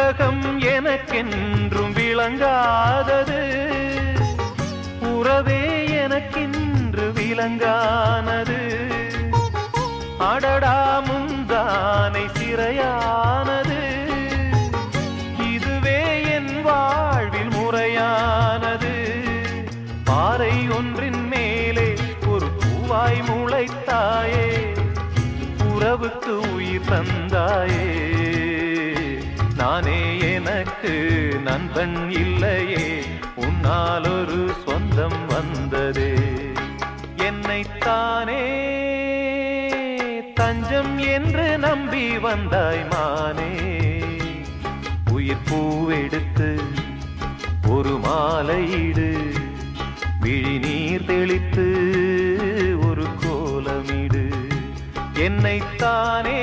உலகம் எனக்கென்றும் விளங்காதது, உறவே எனக்கென்று விளங்கானது. அடடா முந்தானை சிறையானது, இதுவே என் வாழ்வில் முறையானது. பாறை ஒன்றின் மேலே ஒரு பூவாய் முளைத்தாயே, உறவுக்கு உயிர் தந்தாயே. நானே எனக்கு நண்பன் இல்லையே, உன்னால் ஒரு சொந்தம் வந்ததே. என்னைத்தானே தஞ்சம் என்று நம்பி வந்தாய் மானே. உயிர் பூவெடுத்து ஒரு மாலையிடு, விழி நீர் தெளித்து ஒரு கோலமிடு. என்னைத்தானே